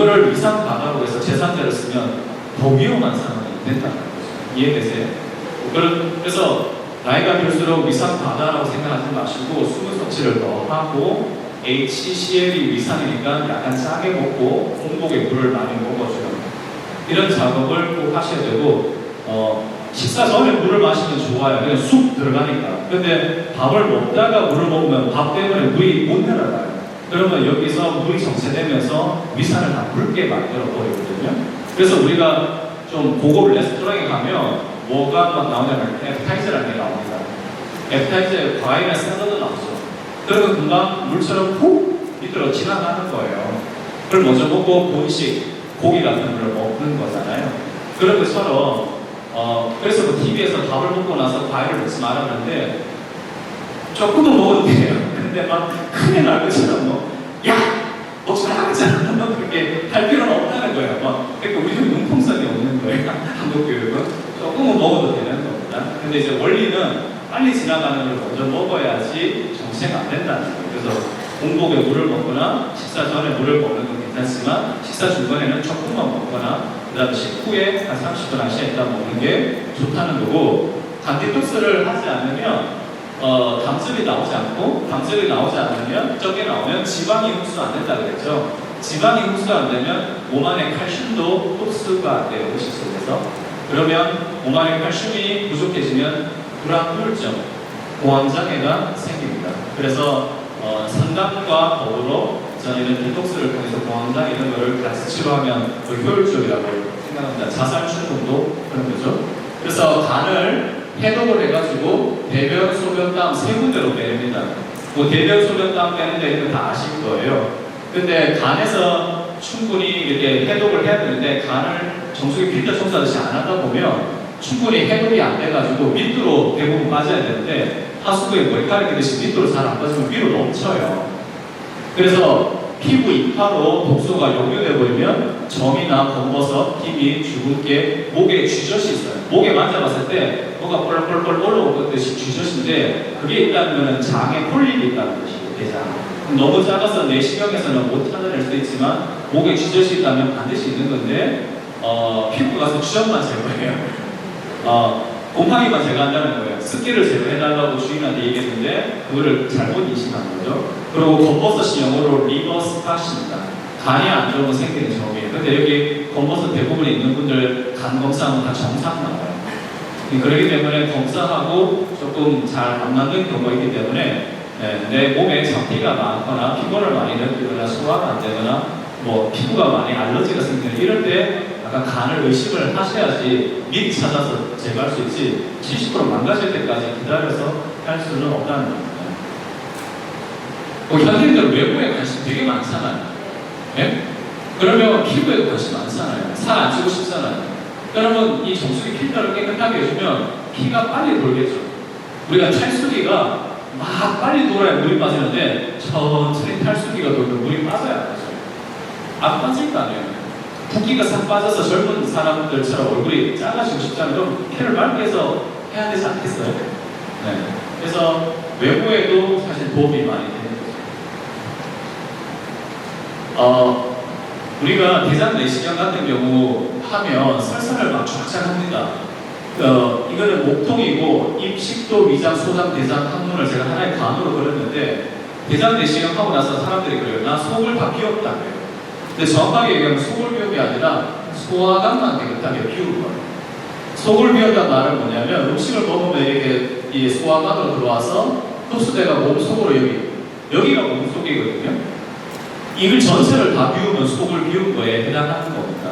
이거를 위상 과다로 해서 제산제를 쓰면 더 위험한 상황이 된다는 거죠. 이해되세요? 그래서 나이가 들수록 위상 과다라고 생각하지 마시고 수분 섭취를 더 하고 HCL이 위산이니까 약간 짜게 먹고 공복에 물을 많이 먹어주는 이런 작업을 꼭 하셔야 되고 식사 전에 물을 마시면 좋아요. 그냥 쑥 들어가니까. 근데 밥을 먹다가 물을 먹으면 밥 때문에 물이 못 내려가요. 그러면 여기서 물이 정체되면서 위산을 다 붉게 만들어 버리거든요. 그래서 우리가 좀 고급 레스토랑에 가면 뭐가 막 나오냐면 에피타이저라는 게 나옵니다. 에피타이저에 과일이나 샐러드 나오죠. 그러면 금방 물처럼 푹 밑으로 지나가는 거예요. 그걸 먼저 먹고 본식 고기 같은 걸 먹는 거잖아요. 그런 것처럼 그래서 뭐 TV에서 밥을 먹고 나서 과일을 먹지 말았는데 조금은 먹어도 돼요. 근데 막 큰일 날 것처럼 야! 먹지 말라잖아. 그렇게 할 필요는 없다는 거예요. 그러니까 우리는 융통성이 없는 거예요. 한국 교육은 조금은 먹어도 되는 겁니다. 근데 이제 원리는 빨리 지나가는 걸 먼저 먹어야지 정체가 안 된다는 거예요. 그래서 공복에 물을 먹거나 식사 전에 물을 먹는 건 괜찮지만 식사 중간에는 조금만 먹거나 그 다음에 식후에 한 30분, 1시간 있다 먹는 게 좋다는 거고 간 디톡스를 하지 않으면 당즙이 나오지 않고 당즙이 나오지 않으면 적게 나오면 지방이 흡수 안 된다 그랬죠. 지방이 흡수가 안 되면 몸 안에 칼슘도 흡수가 안 돼요. 의식 속에서. 그러면 몸 안에 칼슘이 부족해지면 불안불정, 공황장애가 생깁니다. 그래서 상담과 더불어 저희는 디톡스를 통해서 공황장애 이런 거를 같이 치료하면 더 효율적이라고 생각합니다. 자살 충동도 그런 거죠. 그래서 간을 해독을 해가지고 대변, 소변, 땀 세 군데로 빼냅니다. 뭐 대변, 소변, 땀 빼는 데는 다 아실 거예요. 근데 간에서 충분히 이렇게 해독을 해야 되는데 간을 정수기 필터 청소하듯이 안 하다 보면 충분히 해독이 안 돼가지고 밑으로 대부분 빠져야 되는데 하수구에 머리카락이 듯이 밑으로 잘 안 빠지면 위로 넘쳐요. 그래서 피부 이파로 독소가 역류돼 버리면 점이나 검버섯, TB, 주근깨, 목에 쥐젖이 있어요. 목에 만져봤을 때 뭔가 뻘뻘뻘 올라올 듯이 쥐젖인데 그게 있다면 장에 폴립이 있다는 뜻이에요. 대장. 너무 작아서 내시경에서는 못 찾아낼 수도 있지만 목에 쥐젖이 있다면 반드시 있는 건데 피부 가서 쥐젖만 제거해요. 곰팡이만 제거한다는 거예요. 습기를 제거해달라고 주인한테 얘기했는데 그거를 잘못 인식한 거죠. 그리고 검버섯이 영어로 리버 스팟입니다. 간이 안 좋으면 생기는 점이에요. 근데 여기 검버섯 대부분에 있는 분들 간 검사하면 다 정상 나와요. 그렇기 때문에 검사하고 조금 잘 안 맞는 경우가 있기 때문에 내 몸에 잡티가 많거나 피곤을 많이 느끼거나 소화가 안 되거나 뭐 피부가 많이 알러지가 생기는 이럴 때 약간 간을 의심을 하셔야지 미리 찾아서 제거할 수 있지 70% 망가질 때까지 기다려서 할 수는 없다는 겁니다. 현대인들은 외모에 관심 되게 많잖아요. 네? 그러면 피부에 관심 많잖아요. 살 안 찌고 싶잖아요. 그러면 이 정수기 필터를 깨끗하게 해주면 피가 빨리 돌겠죠. 우리가 탈수기가 막 빨리 돌아야 물이 빠지는데 천천히 탈수기가 돌면 물이 빠져야 안 되죠. 안 빠질 거 아니에요. 붓기가 싹 빠져서 젊은 사람들처럼 얼굴이 작아지고 싶다면 그럼 피를 맑게 해서 해야 되지 않겠어요? 네. 그래서 외모에도 사실 도움이 많이 되는 거죠. 우리가 대장 내시경 같은 경우 하면 설사를 막 쫙쫙 합니다. 이거는 목통이고 입, 식도, 위장, 소장, 대장, 항문을 제가 하나의 간으로 그렸는데 대장 내시경 하고 나서 사람들이 그래요. 나 속을 다 비웠다 그래요. 근데 정확하게 얘기하면 속을 비운 게 아니라 소화관만 깨끗하게 비운 거예요. 속을 비웠다는 말은 뭐냐면 음식을 먹으면 이렇게 이 소화관으로 들어와서 흡수대가 몸속으로 여기가 몸속이거든요. 이걸 전체를 다 비우면 속을 비운 거에 해당하는 겁니다.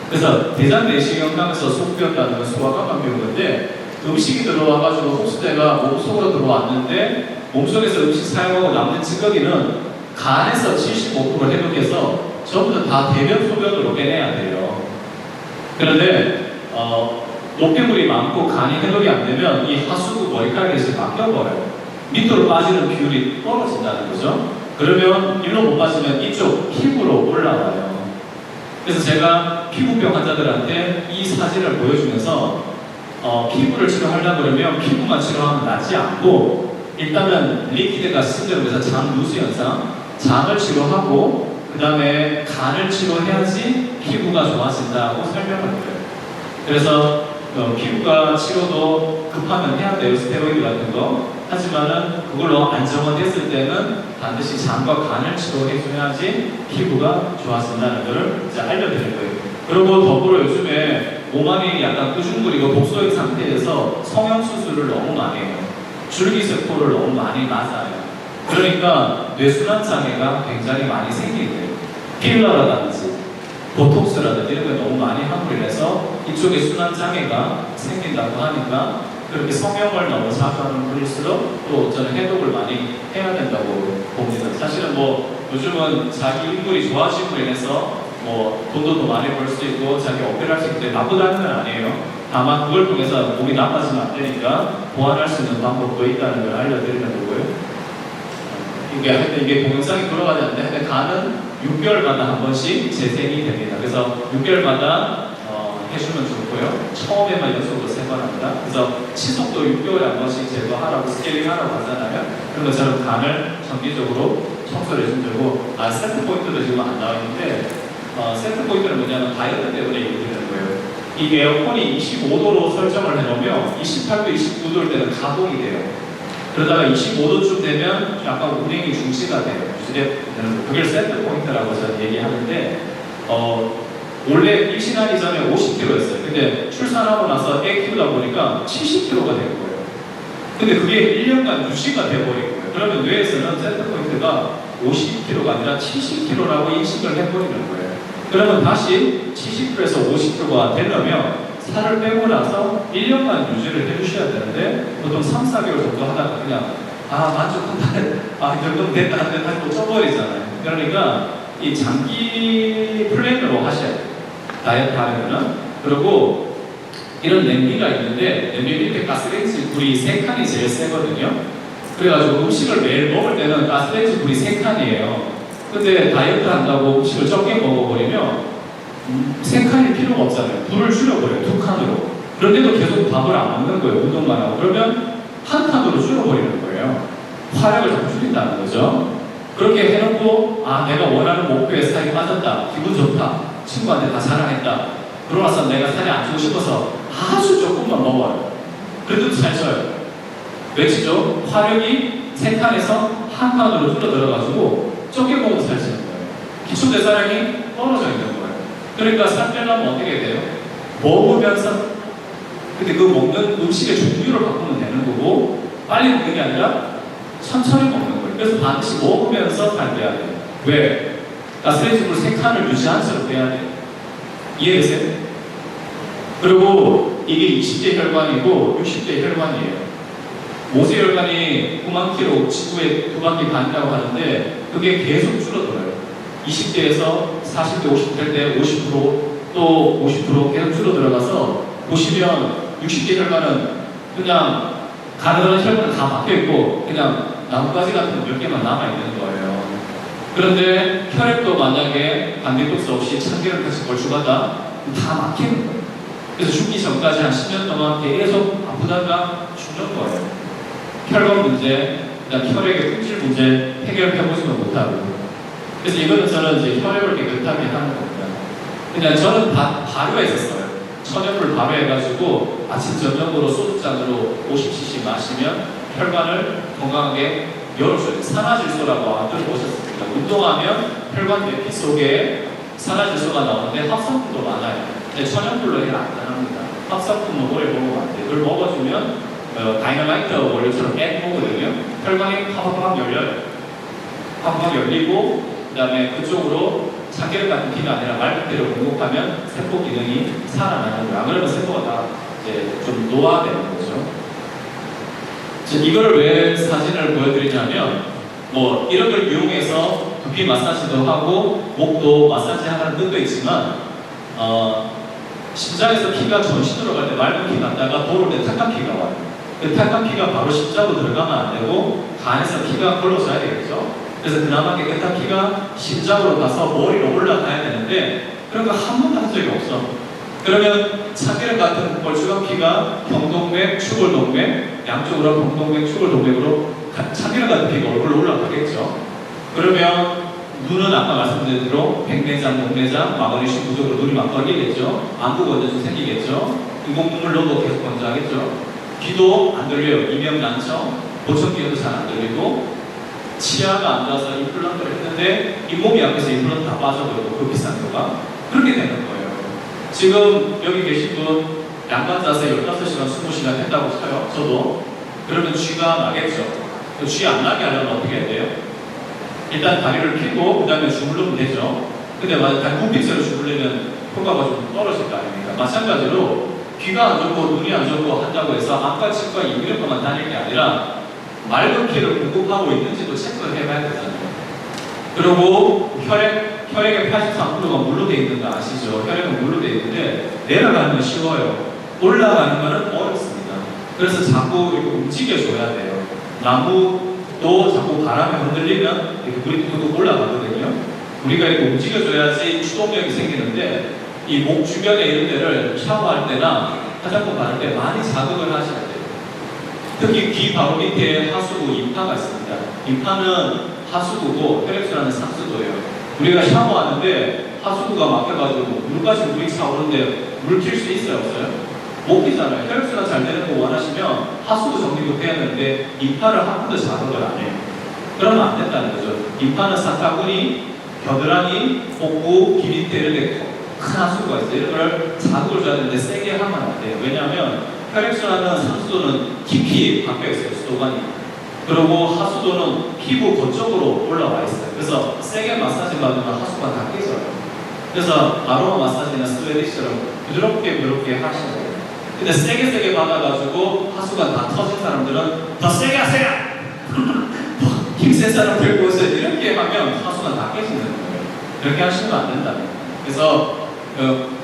그래서 대장 내시경 하면서 속 비웠다는 건 소화관만 비운 건데 음식이 들어와가지고 흡수대가 몸속으로 들어왔는데 몸속에서 음식 사용하고 남는 찌꺼기는 간에서 75% 해독해서 전부 다 대변, 소변으로 빼내야 돼요. 그런데 노폐물이 많고 간이 해독이 안 되면 이 하수구 머리카락에서 바뀌어버려요. 밑으로 빠지는 비율이 떨어진다는 거죠. 그러면 일로 못 빠지면 이쪽 피부로 올라와요. 그래서 제가 피부병 환자들한테 이 사진을 보여주면서 피부를 치료하려고 그러면 피부만 치료하면 낫지 않고 일단은 리퀴드가 신전에서 장 누수 현상, 장을 치료하고 그 다음에 간을 치료해야지 피부가 좋아진다고 설명을 드려요. 그래서 피부과 치료도 급하면 해야 돼요. 스테로이드 같은 거. 하지만은 그걸로 안정화됐을 때는 반드시 장과 간을 치료해줘야지 피부가 좋아진다는 것을 이제 알려드릴 거예요. 그리고 더불어 요즘에 몸 안이 약간 꾸중거리고 독소인 상태에서 성형수술을 너무 많이 해요. 줄기세포를 너무 많이 맞아요. 그러니까 뇌순환 장애가 굉장히 많이 생기게 돼요. 필러라든지 보톡스라든지 이런 걸 너무 많이 함으로 인해서 이쪽에 순환 장애가 생긴다고 하니까 그렇게 성형을 너무 자주 하는 분일수록 또 저는 해독을 많이 해야 된다고 봅니다. 사실은 뭐 요즘은 자기 인물이 좋아짐으로 인해서 뭐 돈도 더 많이 벌 수 있고 자기 어필할 수 있기 때문에 나쁘다는 건 아니에요. 다만 그걸 통해서 몸이 나빠지면 안 되니까 보완할 수 있는 방법도 있다는 걸 알려드리는 거고요. 이게 동영상이 돌아가지 않는데 간은 6개월마다 한 번씩 재생이 됩니다. 그래서 6개월마다 해주면 좋고요. 처음에만 연속으로 3번 합니다. 그래서 치석도 6개월에 한 번씩 제거하라고 스케일링하라고 하잖아요. 그런 것처럼 간을 정기적으로 청소를 해주면 되고 세트 포인트도 지금 안 나와 있는데 세트 포인트는 뭐냐면 다이어트 때문에 얘기드리는 거예요. 이 에어컨이 25도로 설정을 해놓으면 28도, 29도일 때는 가동이 돼요. 그러다가 25도쯤 되면 약간 운행이 중지가 돼요. 그게 세트 포인트라고 저는 얘기하는데 원래 임신하기 전에 50kg였어요. 근데 출산하고 나서 애 키우다 보니까 70kg가 된 거예요. 근데 그게 1년간 유지가 돼버린 거예요. 그러면 뇌에서는 세트 포인트가 50kg가 아니라 70kg라고 인식을 해버리는 거예요. 그러면 다시 70kg에서 50kg가 되려면 살을 빼고 나서 1년간 유지를 해주셔야 되는데 보통 3, 4개월 정도 하다가 그냥 만족한다, 이 정도면 됐다 하는데 다시 또 쪄버리잖아요. 그러니까 이 장기 플랜으로 하셔야 돼요. 다이어트 하려면은. 그리고 이런 냄비가 있는데 냄비 밑에 가스레인지 불이 3칸이 제일 세거든요. 그래가지고 음식을 매일 먹을 때는 가스레인지 불이 3칸이에요. 근데 다이어트 한다고 음식을 적게 먹어버리면 3칸일 필요가 없잖아요. 불을 줄여버려요. 2칸으로. 그런데도 계속 밥을 안 먹는 거예요. 운동만 하고. 그러면 1칸으로 줄여버리는 거예요. 화력을 좀 줄인다는 거죠. 그렇게 해놓고 내가 원하는 목표에 살이 빠졌다. 기분 좋다. 친구한테 다 자랑했다. 그러고 나서 내가 살이 안 찌고 싶어서 아주 조금만 먹어요. 그래도 잘 쪄요. 왜 찌죠? 화력이 3칸에서 1칸으로 줄어들어가지고 적게 먹으면 살 찌는 거예요. 기초대사량이 떨어져 있는 거예요. 그러니까 살 빼려면 어떻게 돼요? 먹으면서 근데 그 먹는 음식의 종류를 바꾸면 되는 거고 빨리 먹는 게 아니라 천천히 먹는 거예요. 그래서 반드시 먹으면서 살 빼야 돼요. 왜? 가스레인지불 3칸을 유지한 채로 빼야 돼요. 이해되세요? 그리고 이게 20대 혈관이고 60대 혈관이에요. 모세 혈관이 9만 킬로 지구에 2바퀴 다닌다고 하는데 그게 계속 줄어들어요. 20대에서 40대, 50대 될 때 50%또 50% 계속 줄어들어가서 보시면 60대 혈관은 그냥 가느다란 혈관은 다 막혀있고 그냥 나뭇가지 같은 몇 개만 남아있는 거예요. 그런데 혈액도 만약에 반대독소 없이 참기름 같이 걸쭉하다 다 막히는 거예요. 그래서 죽기 전까지 한 10년 동안 계속 아프다가 죽는 거예요. 혈관 문제, 그다음 혈액의 품질 문제 해결해보지는 못하고. 그래서 이거는 저는 이제 혈액을 깨끗하게 하는 겁니다. 그냥 저는 발효했었어요. 천연물 발효해가지고 아침 저녁으로 소주잔으로 50cc 마시면 혈관을 건강하게 열어줘요. 산화질소라고 들어보셨습니다. 운동하면 혈관 내피 속에 산화질소가 나오는데 합성품도 많아요. 근데 천연물로 해야 안 가능합니다. 합성품은 오래 먹으면 안 돼요. 그걸 먹어주면 다이너마이트 원료처럼 먹거든요. 혈관이 팍팍 열려요. 팍팍 열리고 그 다음에 그쪽으로 참기름 같은 피가 아니라 맑은 피를 공급하면 세포 기능이 살아나는 거예요. 안 그러면 세포가 다 이제 좀 노화되는 거죠. 이걸 왜 사진을 보여드리냐면 뭐 이런 걸 이용해서 두피 마사지도 하고 목도 마사지 하는 뜻도 있지만 심장에서 피가 전신으로 갈 때 맑은 피 갔다가 돌을 때 탁한 피가 와요. 그 탁한 피가 바로 심장으로 들어가면 안 되고 간에서 피가 걸러져야 되겠죠. 그래서 그나마 깨끗한 피가 심장으로 가서 머리로 올라가야 되는데 그런 거 한 번도 한 적이 없어. 그러면 참기름 같은 걸쭉한 피가 경동맥, 추골동맥 양쪽으로 경동맥, 추골동맥으로 참기름 같은 피가 얼굴로 올라가겠죠. 그러면 눈은 아까 말씀드린 대로 백내장, 목내장, 마그네슘 부족으로 눈이 막 떨리겠죠. 안구 건조증 생기겠죠. 인공눈물로도 계속 건조하겠죠. 귀도 안 들려요. 이명난청, 보청기도 잘 안 들리고, 치아가 안 좋아서 임플란트를 했는데 이 몸이 약해서 임플란트 다 빠져버리고 그 비싼 거가 그렇게 되는 거예요. 지금 여기 계신 분 양반 자세 15시간, 20시간 했다고 쳐요. 저도. 그러면 쥐가 나겠죠. 쥐 안 나게 하려면 어떻게 해야 돼요? 일단 다리를 펴고 그 다음에 주물르면 되죠. 근데 만약 무빙체로 주물르면 효과가 좀 떨어질 거 아닙니까? 마찬가지로 귀가 안 좋고 눈이 안 좋고 한다고 해서 안과, 치과, 이런 것만 다닐 게 아니라 맑은 피를 공급하고 있는지도 체크를 해봐야 되잖아요. 그리고 혈액의 83%가 물로 되어 있는 거 아시죠? 혈액은 물로 되어 있는데 내려가는 건 쉬워요. 올라가는 거는 어렵습니다. 그래서 자꾸 이렇게 움직여줘야 돼요. 나무도 자꾸 바람에 흔들리면 이렇게 물이 뚝뚝 올라가거든요. 우리가 이렇게 움직여줘야지 추동력이 생기는데 이 목 주변에 이런 데를 샤워할 때나 화장품 바를 때 많이 자극을 하셔야 돼요. 특히 귀 바로 밑에 하수구 임파가 있습니다. 임파는 하수구고 혈액순환은 상수도예요. 우리가 샤워하는데 하수구가 막혀가지고 물까지 물이 차오르는데 물 튈 수 있어요? 없어요? 못 끼잖아요. 혈액순환 잘 되는 거 원하시면 하수구 정리도 해야 되는데 임파를 한 번도 자극을 안 해요. 그러면 안 된다는 거죠. 임파는 사타구니, 겨드랑이, 복부, 귀 밑에 이런 데 큰 하수구가 있어요. 이런 걸 자극을 줘야 되는데 세게 하면 안 돼요. 왜냐하면 혈액순환은 상수도는 깊이 박혀 있어요. 수도관이. 그리고 하수도는 피부 거쪽으로 올라와 있어요. 그래서 세게 마사지 받으면 하수가 다 깨져요. 그래서 아로마 마사지나 스웨디처럼 부드럽게 하셔야 돼요. 근데 세게 받아가지고 하수가 다 터진 사람들은 더 세게 하세요! 힘센 사람 들고 오세요. 이렇게 하면 하수가 다 깨지는 거예요. 그렇게 하시면 안 된다는 거예요.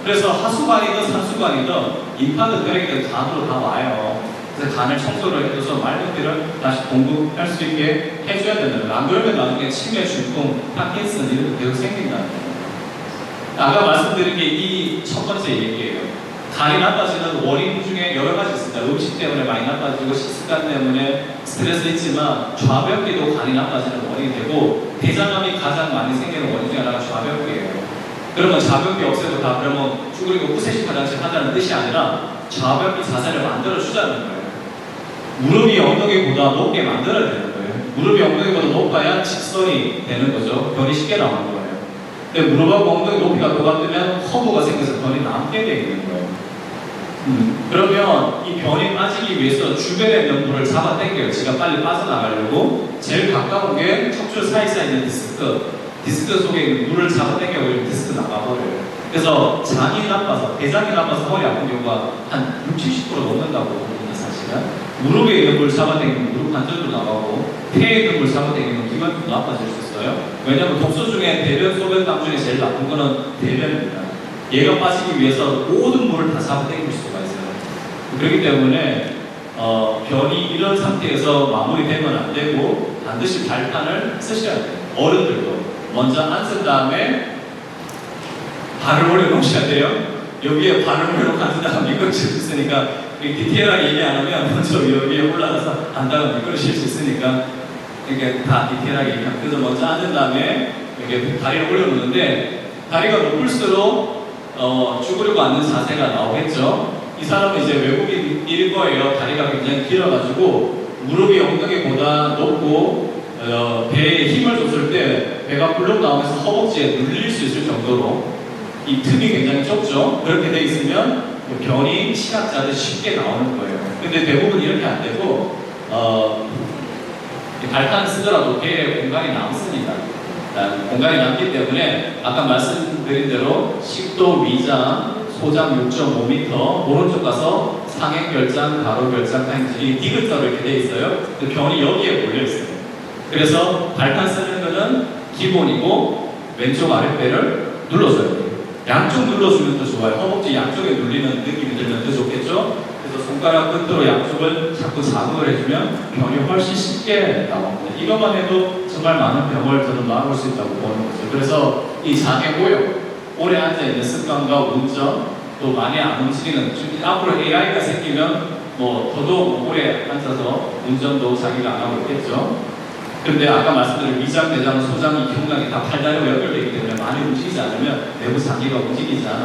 그래서 하수관이든 산수관이든 임파든 혈액이든 간으로 다 와요. 그래서 간을 청소를 해줘서 맑은 피를 다시 공급할 수 있게 해줘야 되는 거예요. 안 그러면 나중에 치매, 중풍, 파킨슨 이런 거 계속 생긴다는 거예요. 아까 말씀드린 게 이 첫 번째 얘기예요. 간이 나빠지는 원인 중에 여러 가지 있습니다. 음식 때문에 많이 나빠지고 식습관 때문에 스트레스 있지만 좌변기도 간이 나빠지는 원인이 되고 대장암이 가장 많이 생기는 원인 중에 하나가 좌변기예요. 그러면 좌변기 없애도 다 그러면 쭈그리고 후세식 화장실 한다는 뜻이 아니라 좌변기 자세를 만들어주자는 거예요. 무릎이 엉덩이보다 높게 만들어야 되는 거예요. 무릎이 엉덩이보다 높아야 직선이 되는 거죠. 변이 쉽게 나오는 거예요. 근데 무릎하고 엉덩이 높이가 똑같으면 커브가 생겨서 변이 남게 되어 있는 거예요. 그러면 이 변이 빠지기 위해서 주변의 명부를 잡아당겨요. 지가 빨리 빠져나가려고. 제일 가까운 게 척추 사이사이에 있는 디스크 속에 있는 물을 잡아당겨버리면 디스크 나가버려요. 그래서 장이 나빠서, 대장이 나빠서 허리 아픈 경우가 한 60, 70% 넘는다고 보거든요, 사실은. 무릎에 있는 물 잡아당기면 무릎 관절도 나가고, 폐에 있는 물 잡아당기면 기관도 나빠질 수 있어요. 왜냐하면 독소 중에 대변, 소변, 땀 중에 제일 나쁜 거는 대변입니다. 얘가 빠지기 위해서 모든 물을 다 잡아당길 수가 있어요. 그렇기 때문에 변이 이런 상태에서 마무리되면 안 되고 반드시 발판을 쓰셔야 돼요. 어른들도. 먼저 앉은 다음에 발을 올려놓으셔야 돼요. 여기에 발을 올려놓고 앉은 다음에 미끄러질 수 있으니까 디테일하게 얘기 안 하면 먼저 여기에 올라가서 앉다가 미끄러질 수 있으니까 이렇게 다 디테일하게 얘기하면 그래서 먼저 앉은 다음에 이렇게 다리를 올려놓는데 다리가 높을수록 쭈그리고 앉는 자세가 나오겠죠. 이 사람은 이제 외국인일 거예요. 다리가 굉장히 길어가지고 무릎이 엉덩이보다 높고 배에 힘을 줬을 때 배가 불룩 나오면서 허벅지에 눌릴 수 있을 정도로 이 틈이 굉장히 좁죠. 그렇게 돼 있으면 변이 시각자들 쉽게 나오는 거예요. 근데 대부분 이렇게 안 되고 발판을 쓰더라도 배에 공간이 남습니다. 공간이 남기 때문에 아까 말씀드린 대로 식도, 위장, 소장 6.5m 오른쪽 가서 상행결장, 가로결장, 하행줄이 디귿자로 이렇게 돼 있어요. 변이 여기에 몰려 있어요. 그래서 발판 쓰는 거는 기본이고 왼쪽 아랫배를 눌러줘야 돼요. 양쪽 눌러주면 더 좋아요. 허벅지 양쪽에 눌리는 느낌이 들면 더 좋겠죠? 그래서 손가락 끝으로 양쪽을 자꾸 자극을 해주면 변이 훨씬 쉽게 나옵니다. 이것만 해도 정말 많은 병을 저는 막을 수 있다고 보는 거죠. 그래서 이 장애 오염, 오래 앉아있는 습관과 운전, 또 많이 안 움직이는, 앞으로 AI가 생기면 더더욱 오래 앉아서 운전도 자기가 안 하고 있겠죠. 근데 아까 말씀드린 위장, 내장, 소장, 이 경락이 다 팔다리와 연결되기 때문에 많이 움직이지 않으면 내부 장기가 움직이지 않아.